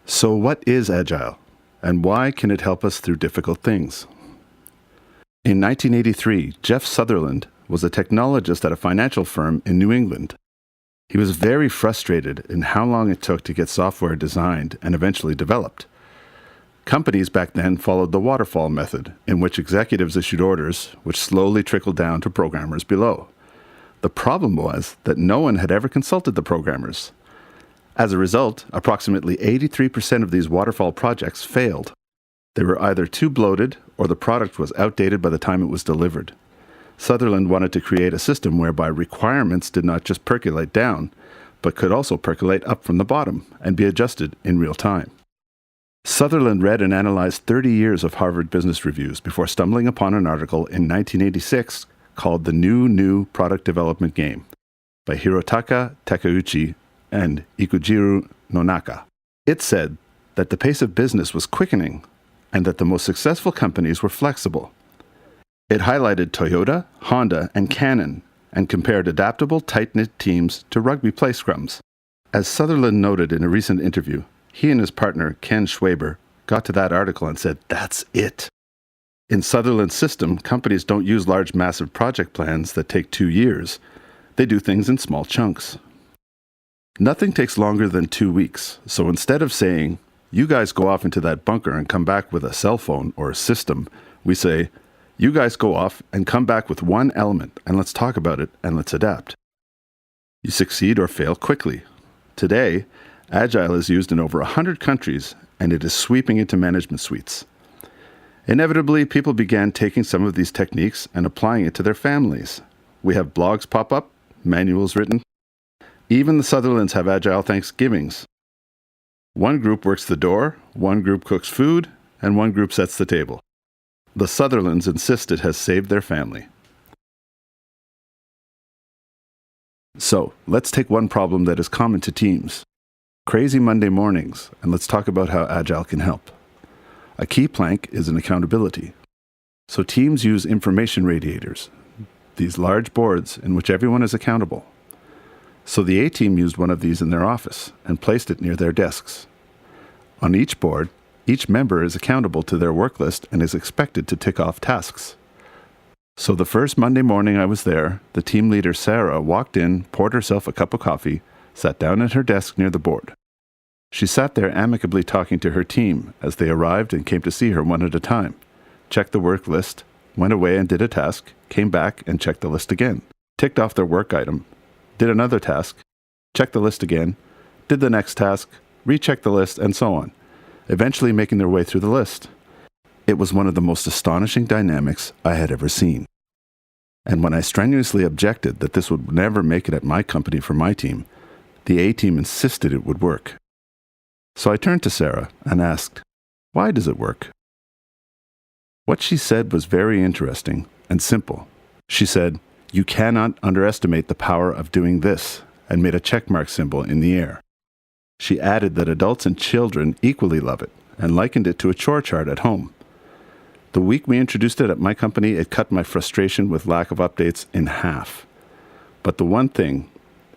So what is Agile, and why can it help us through difficult things? In 1983, Jeff Sutherland was a technologist at a financial firm in New England. He was very frustrated in how long it took to get software designed and eventually developed. Companies back then followed the waterfall method, in which executives issued orders, which slowly trickled down to programmers below. The problem was that no one had ever consulted the programmers. As a result, approximately 83% of these waterfall projects failed. They were either too bloated or the product was outdated by the time it was delivered. Sutherland wanted to create a system whereby requirements did not just percolate down, but could also percolate up from the bottom and be adjusted in real time. Sutherland read and analyzed 30 years of Harvard Business Reviews before stumbling upon an article in 1986 called The New Product Development Game by Hirotaka Takeuchi and Ikujiro Nonaka. It said that the pace of business was quickening and that the most successful companies were flexible. It highlighted Toyota, Honda, and Canon and compared adaptable, tight-knit teams to rugby play scrums. As Sutherland noted in a recent interview, he and his partner, Ken Schwaber, got to that article and said, "That's it." In Sutherland's system, companies don't use large, massive project plans that take 2 years. They do things in small chunks. Nothing takes longer than 2 weeks, so instead of saying, "You guys go off into that bunker and come back with a cell phone or a system," we say, "You guys go off and come back with one element, and let's talk about it and let's adapt." You succeed or fail quickly. Today, Agile is used in over 100 countries, and it is sweeping into management suites. Inevitably, people began taking some of these techniques and applying it to their families. We have blogs pop up, manuals written. Even the Sutherlands have Agile Thanksgivings. One group works the door, one group cooks food, and one group sets the table. The Sutherlands insist it has saved their family. So, let's take one problem that is common to teams. Crazy Monday mornings, and let's talk about how Agile can help. A key plank is an accountability. So teams use information radiators, these large boards in which everyone is accountable. So the A-team used one of these in their office and placed it near their desks. On each board, each member is accountable to their work list and is expected to tick off tasks. So the first Monday morning I was there, the team leader Sarah walked in, poured herself a cup of coffee, sat down at her desk near the board. She sat there amicably talking to her team as they arrived and came to see her one at a time, checked the work list, went away and did a task, came back and checked the list again, ticked off their work item, did another task, checked the list again, did the next task, rechecked the list, and so on, eventually making their way through the list. It was one of the most astonishing dynamics I had ever seen. And when I strenuously objected that this would never make it at my company for my team, the A-team insisted it would work. So I turned to Sarah and asked, "Why does it work?" What she said was very interesting and simple. She said, "You cannot underestimate the power of doing this," and made a checkmark symbol in the air. She added that adults and children equally love it and likened it to a chore chart at home. The week we introduced it at my company, it cut my frustration with lack of updates in half. But the one thing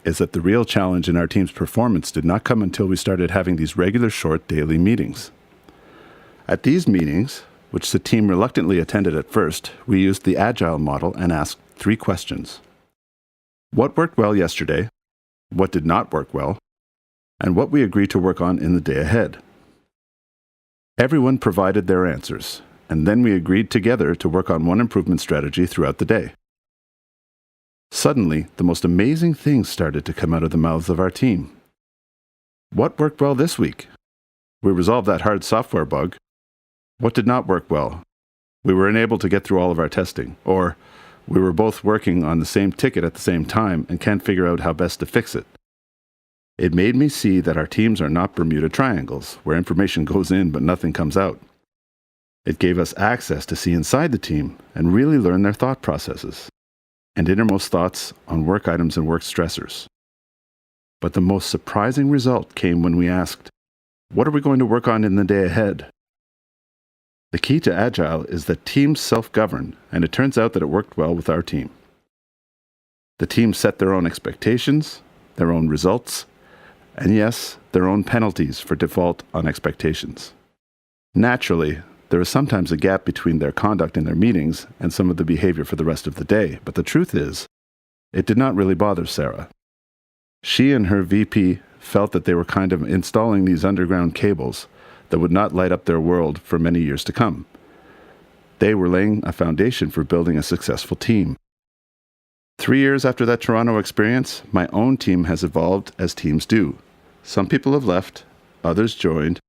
is that the real challenge in our team's performance did not come until we started having these regular short daily meetings. At these meetings, which the team reluctantly attended at first, we used the Agile model and asked 3 questions. What worked well yesterday? What did not work well? And what we agreed to work on in the day ahead. Everyone provided their answers, and then we agreed together to work on one improvement strategy throughout the day. Suddenly, the most amazing things started to come out of the mouths of our team. What worked well this week? We resolved that hard software bug. What did not work well? We were unable to get through all of our testing. Or, we were both working on the same ticket at the same time and can't figure out how best to fix it. It made me see that our teams are not Bermuda triangles, where information goes in but nothing comes out. It gave us access to see inside the team and really learn their thought processes and innermost thoughts on work items and work stressors. But the most surprising result came when we asked, what are we going to work on in the day ahead? The key to Agile is that teams self-govern, and it turns out that it worked well with our team. The team set their own expectations, their own results, and yes, their own penalties for default on expectations. Naturally, there is sometimes a gap between their conduct in their meetings and some of the behavior for the rest of the day, but the truth is, it did not really bother Sarah. She and her VP felt that they were kind of installing these underground cables that would not light up their world for many years to come. They were laying a foundation for building a successful team. 3 years after that Toronto experience, my own team has evolved as teams do. Some people have left, others joined,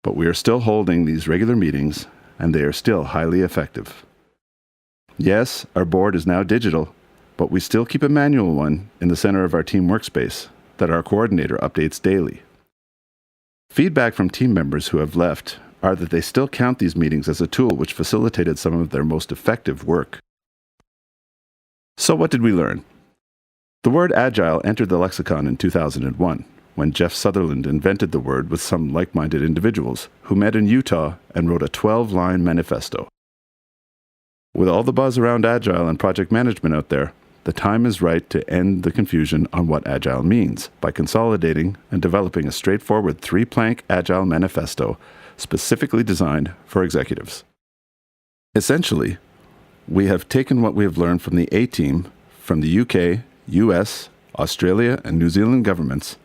but we are still holding these regular meetings, and they are still highly effective. Yes, our board is now digital, but we still keep a manual one in the center of our team workspace that our coordinator updates daily. Feedback from team members who have left are that they still count these meetings as a tool which facilitated some of their most effective work. So what did we learn? The word agile entered the lexicon in 2001, when Jeff Sutherland invented the word with some like-minded individuals who met in Utah and wrote a 12-line manifesto. With all the buzz around agile and project management out there, the time is right to end the confusion on what agile means by consolidating and developing a straightforward 3-plank agile manifesto specifically designed for executives. Essentially, we have taken what we have learned from the A-Team, from the UK, US, Australia, and New Zealand governments,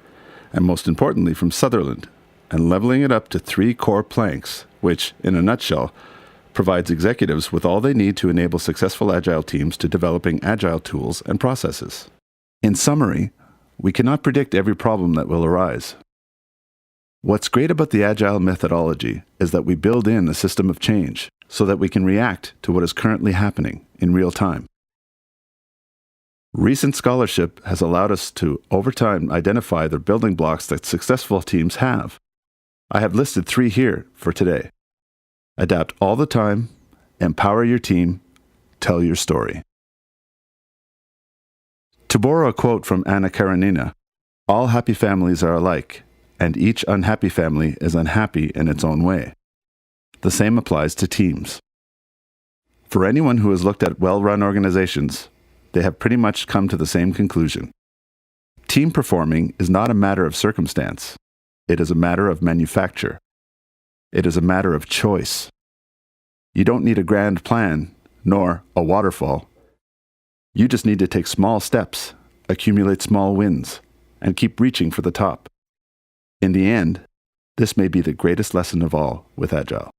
and most importantly from Sutherland, and leveling it up to 3 core planks, which, in a nutshell, provides executives with all they need to enable successful agile teams to developing agile tools and processes. In summary, we cannot predict every problem that will arise. What's great about the agile methodology is that we build in a system of change so that we can react to what is currently happening in real time. Recent scholarship has allowed us to, over time, identify the building blocks that successful teams have. I have listed 3 here for today. Adapt all the time, empower your team, tell your story. To borrow a quote from Anna Karenina, all happy families are alike, and each unhappy family is unhappy in its own way. The same applies to teams. For anyone who has looked at well-run organizations, they have pretty much come to the same conclusion. Team performing is not a matter of circumstance. It is a matter of manufacture. It is a matter of choice. You don't need a grand plan, nor a waterfall. You just need to take small steps, accumulate small wins, and keep reaching for the top. In the end, this may be the greatest lesson of all with Agile.